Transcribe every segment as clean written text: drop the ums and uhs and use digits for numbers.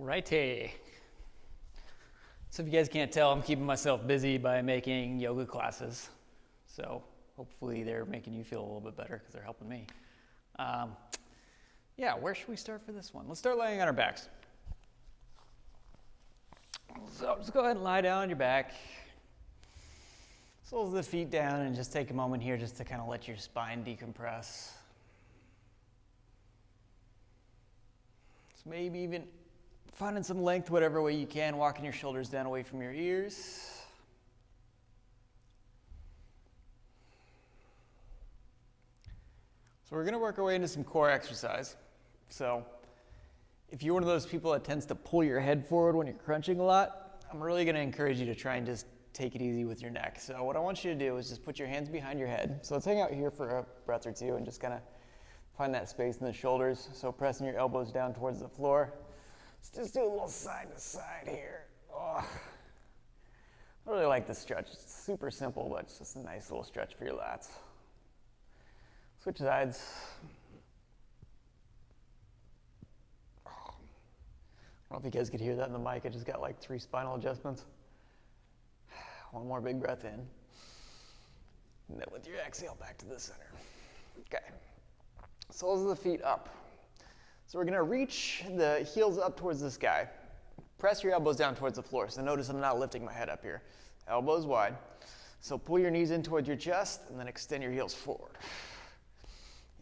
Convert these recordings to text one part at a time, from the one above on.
Alrighty. So if you guys can't tell, I'm keeping myself busy by making yoga classes. So hopefully they're making you feel a little bit better because they're helping me. Yeah, where should we start for this one? Let's start laying on our backs. So just go ahead and lie down on your back. Soles of the feet down, and just take a moment here just to kind of let your spine decompress. So maybe even finding some length whatever way you can, walking your shoulders down away from your ears. So we're going to work our way into some core exercise. So if you're one of those people that tends to pull your head forward when you're crunching a lot, I'm really going to encourage you to try and just take it easy with your neck. So what I want you to do is just put your hands behind your head. So let's hang out here for a breath or two and just kind of find that space in the shoulders. So pressing your elbows down towards the floor. Let's just do a little side to side here. Oh. I really like this stretch. It's super simple, but it's just a nice little stretch for your lats. Switch sides. I don't know if you guys could hear that in the mic. I just got like 3 spinal adjustments. One more big breath in. And then with your exhale, back to the center. Okay. Soles of the feet up. So we're going to reach the heels up towards the sky. Press your elbows down towards the floor. So notice I'm not lifting my head up here. Elbows wide. So pull your knees in towards your chest and then extend your heels forward.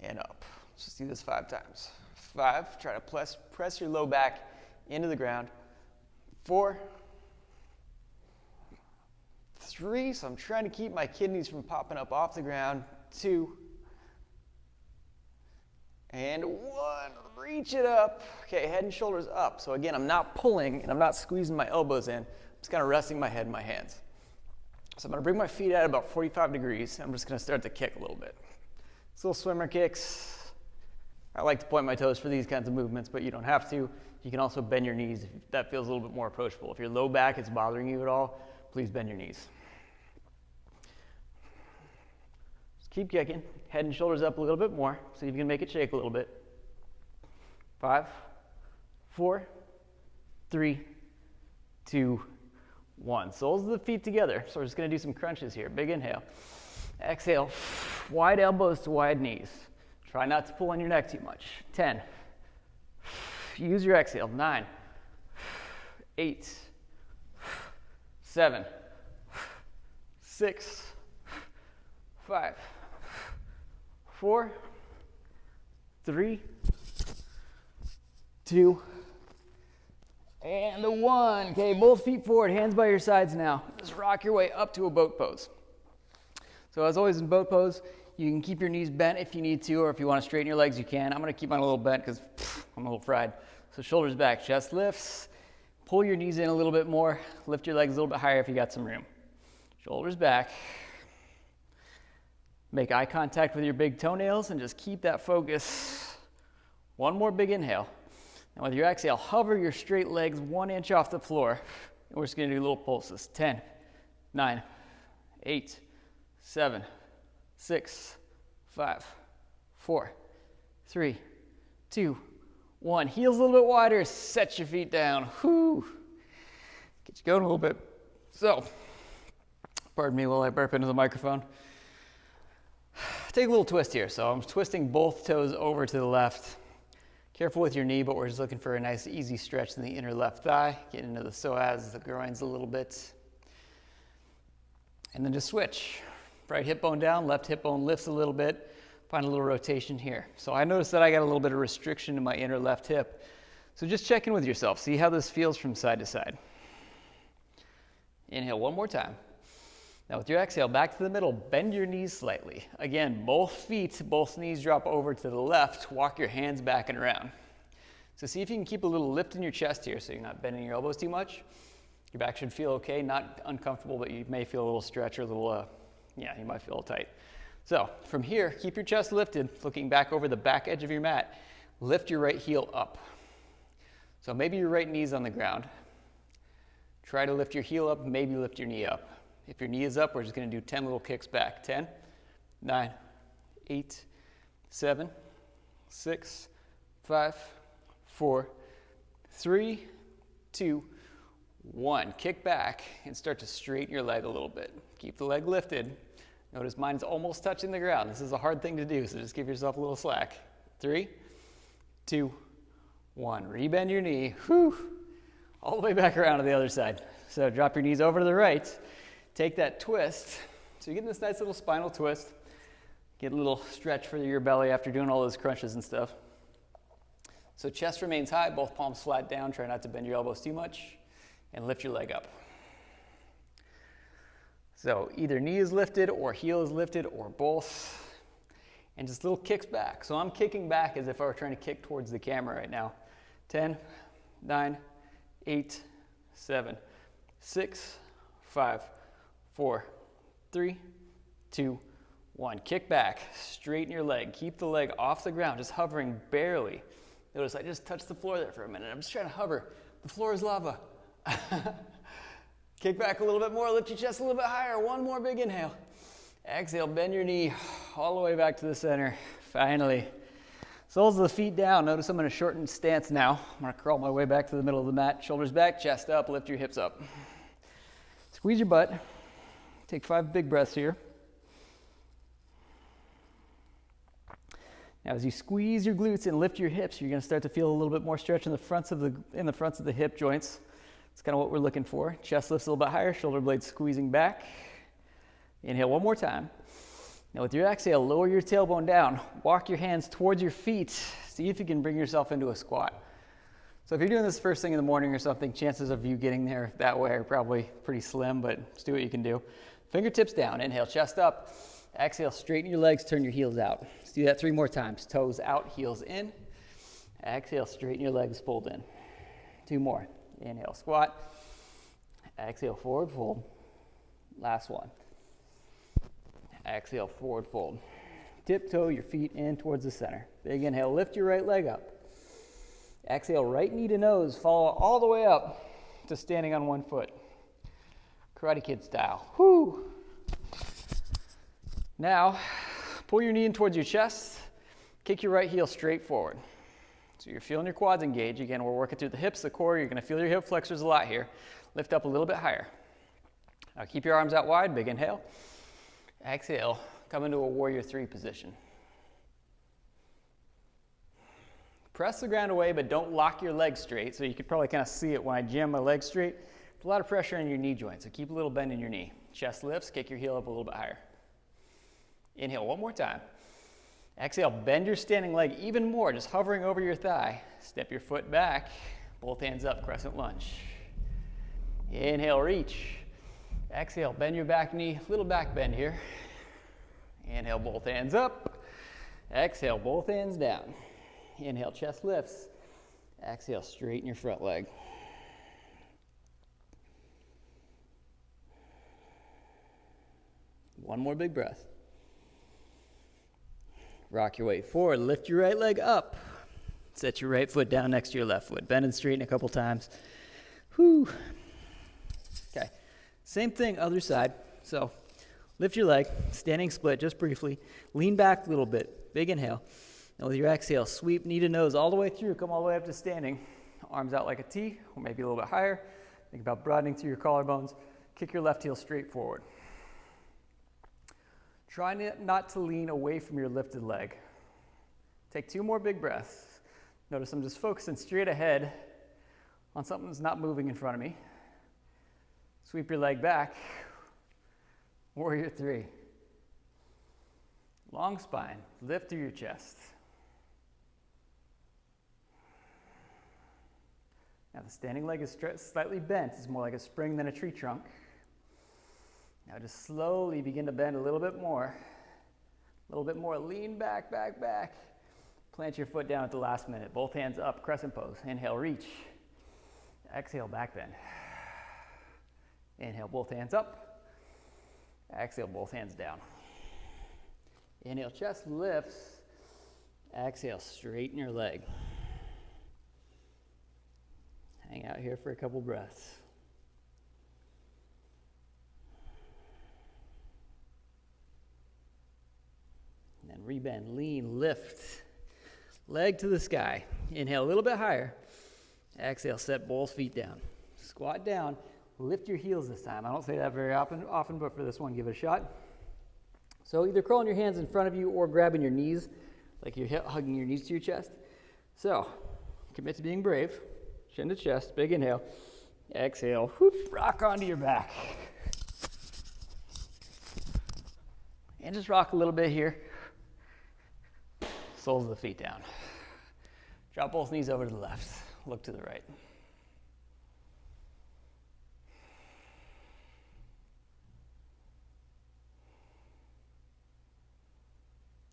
And up. Let's just do this 5 times. 5. Try to press your low back into the ground. 4. 3. So I'm trying to keep my kidneys from popping up off the ground. 2. And 1. Reach it up. Okay, head and shoulders up. So again, I'm not pulling and I'm not squeezing my elbows in. I'm just kind of resting my head in my hands. So I'm going to bring my feet out about 45 degrees. I'm just going to start to kick a little bit. These little swimmer kicks. I like to point my toes for these kinds of movements, but you don't have to. You can also bend your knees if that feels a little bit more approachable. If your low back is bothering you at all, please bend your knees. Just keep kicking. Head and shoulders up a little bit more. See if you can make it shake a little bit. 5, 4, 3, 2, 1. Soles of the feet together. So we're just going to do some crunches here. Big inhale. Exhale. Wide elbows to wide knees. Try not to pull on your neck too much. 10. Use your exhale. 9, 8, 7, 6, 5, 4, 3, 2, and 1. Okay, both feet forward, hands by your sides now. Just rock your way up to a boat pose. So as always in boat pose, you can keep your knees bent if you need to, or if you want to straighten your legs, you can. I'm going to keep mine a little bent because I'm a little fried. So shoulders back, chest lifts. Pull your knees in a little bit more. Lift your legs a little bit higher if you got some room. Shoulders back. Make eye contact with your big toenails and just keep that focus. One more big inhale. And with your exhale, hover your straight legs 1 inch off the floor. And we're just going to do little pulses. 10, 9, 8, 7, 6, 5, 4, 3, 2, 1. Heels a little bit wider. Set your feet down. Whew. Get you going a little bit. So, pardon me while I burp into the microphone. Take a little twist here. So I'm twisting both toes over to the left. Careful with your knee, but we're just looking for a nice easy stretch in the inner left thigh. Get into the psoas, the groins a little bit. And then just switch. Right hip bone down, left hip bone lifts a little bit. Find a little rotation here. So I noticed that I got a little bit of restriction in my inner left hip. So just check in with yourself. See how this feels from side to side. Inhale one more time. Now with your exhale, back to the middle, bend your knees slightly. Again, both knees drop over to the left. Walk your hands back and around. So see if you can keep a little lift in your chest here so you're not bending your elbows too much. Your back should feel okay, not uncomfortable, but you may feel a little stretch or a little, you might feel tight. So from here, keep your chest lifted, looking back over the back edge of your mat. Lift your right heel up. So maybe your right knee's on the ground. Try to lift your heel up, maybe lift your knee up. If your knee is up, we're just going to do 10 little kicks back. 10, 9, 8, 7, 6, 5, 4, 3, 2, 1. Kick back and start to straighten your leg a little bit. Keep the leg lifted. Notice mine's almost touching the ground. This is a hard thing to do, so just give yourself a little slack. 3, 2, 1. Rebend your knee. Whew. All the way back around to the other side. So drop your knees over to the right. Take that twist. So you get this nice little spinal twist. Get a little stretch for your belly after doing all those crunches and stuff. So chest remains high, both palms flat down. Try not to bend your elbows too much. And lift your leg up. So either knee is lifted or heel is lifted or both. And just little kicks back. So I'm kicking back as if I were trying to kick towards the camera right now. 10, 9, 8, 7, 6, 5, 4, 3, 2, 1. Kick back, straighten your leg. Keep the leg off the ground, just hovering barely. Notice I just touched the floor there for a minute. I'm just trying to hover. The floor is lava. Kick back a little bit more, lift your chest a little bit higher. One more big inhale. Exhale, bend your knee all the way back to the center. Finally. Soles of the feet down. Notice I'm in a shortened stance now. I'm going to crawl my way back to the middle of the mat. Shoulders back, chest up, lift your hips up. Squeeze your butt. Take 5 big breaths here. Now as you squeeze your glutes and lift your hips, you're going to start to feel a little bit more stretch in the fronts of the hip joints. It's kind of what we're looking for. Chest lifts a little bit higher, shoulder blades squeezing back. Inhale one more time. Now with your exhale, lower your tailbone down. Walk your hands towards your feet. See if you can bring yourself into a squat. So if you're doing this first thing in the morning or something, chances of you getting there that way are probably pretty slim, but just do what you can do. Fingertips down. Inhale, chest up. Exhale, straighten your legs, turn your heels out. Let's do that 3 more times. Toes out, heels in. Exhale, straighten your legs, fold in. 2 more. Inhale, squat. Exhale, forward fold. Last one. Exhale, forward fold. Tiptoe your feet in towards the center. Big inhale, lift your right leg up. Exhale, right knee to nose. Follow all the way up to standing on one foot. Karate Kid style. Whoo! Now, pull your knee in towards your chest. Kick your right heel straight forward. So you're feeling your quads engage. Again, we're working through the hips, the core. You're going to feel your hip flexors a lot here. Lift up a little bit higher. Now keep your arms out wide. Big inhale. Exhale. Come into a warrior 3 position. Press the ground away, but don't lock your legs straight. So you could probably kind of see it when I jam my legs straight. There's a lot of pressure in your knee joint, so keep a little bend in your knee. Chest lifts. Kick your heel up a little bit higher. Inhale one more time. Exhale, bend your standing leg even more, just hovering over your thigh. Step your foot back, both hands up, crescent lunge. Inhale, reach. Exhale, bend your back knee, little back bend here. Inhale, both hands up. Exhale, both hands down. Inhale, chest lifts. Exhale, straighten your front leg. One more big breath. Rock your weight forward. Lift your right leg up. Set your right foot down next to your left foot. Bend and straighten a couple times. Whew. Okay. Same thing, other side. So lift your leg, standing split just briefly. Lean back a little bit. Big inhale. And with your exhale, sweep knee to nose all the way through. Come all the way up to standing. Arms out like a T, or maybe a little bit higher. Think about broadening through your collarbones. Kick your left heel straight forward. Try not to lean away from your lifted leg. Take 2 more big breaths. Notice I'm just focusing straight ahead on something that's not moving in front of me. Sweep your leg back. Warrior 3. Long spine. Lift through your chest. Now the standing leg is slightly bent. It's more like a spring than a tree trunk. Now just slowly begin to bend a little bit more. A little bit more. Lean back, back, back. Plant your foot down at the last minute. Both hands up, crescent pose. Inhale, reach. Exhale, back bend. Inhale, both hands up. Exhale, both hands down. Inhale, chest lifts. Exhale, straighten your leg. Hang out here for a couple breaths. And then rebend, lean, lift. Leg to the sky. Inhale a little bit higher. Exhale, set both feet down. Squat down, lift your heels this time. I don't say that very often, but for this one, give it a shot. So either curling your hands in front of you or grabbing your knees, like you're hugging your knees to your chest. So commit to being brave. Chin to chest, big inhale. Exhale, whoop, rock onto your back. And just rock a little bit here. Soles of the feet down. Drop both knees over to the left. Look to the right.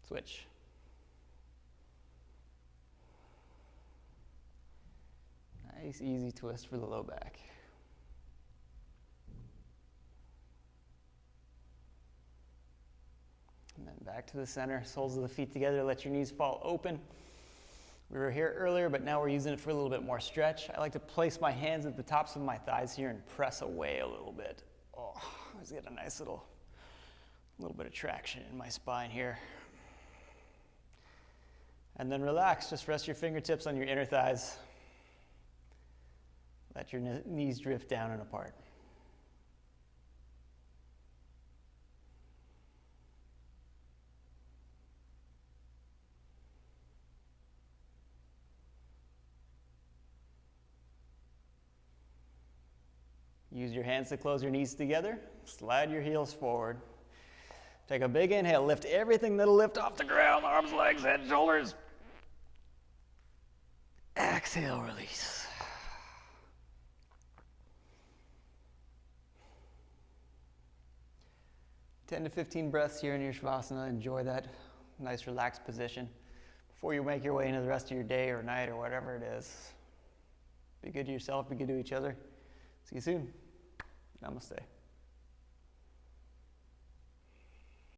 Switch. Nice, easy twist for the low back. And then back to the center, soles of the feet together, let your knees fall open. We were here earlier, but now we're using it for a little bit more stretch. I like to place my hands at the tops of my thighs here and press away a little bit. Oh, I just get a nice little bit of traction in my spine here. And then relax, just rest your fingertips on your inner thighs. Let your knees drift down and apart. Use your hands to close your knees together. Slide your heels forward. Take a big inhale. Lift everything that'll lift off the ground. Arms, legs, head, shoulders. Exhale, release. Ten to 15 breaths here in your Shavasana. Enjoy that nice relaxed position before you make your way into the rest of your day or night or whatever it is. Be good to yourself, be good to each other. See you soon. Namaste.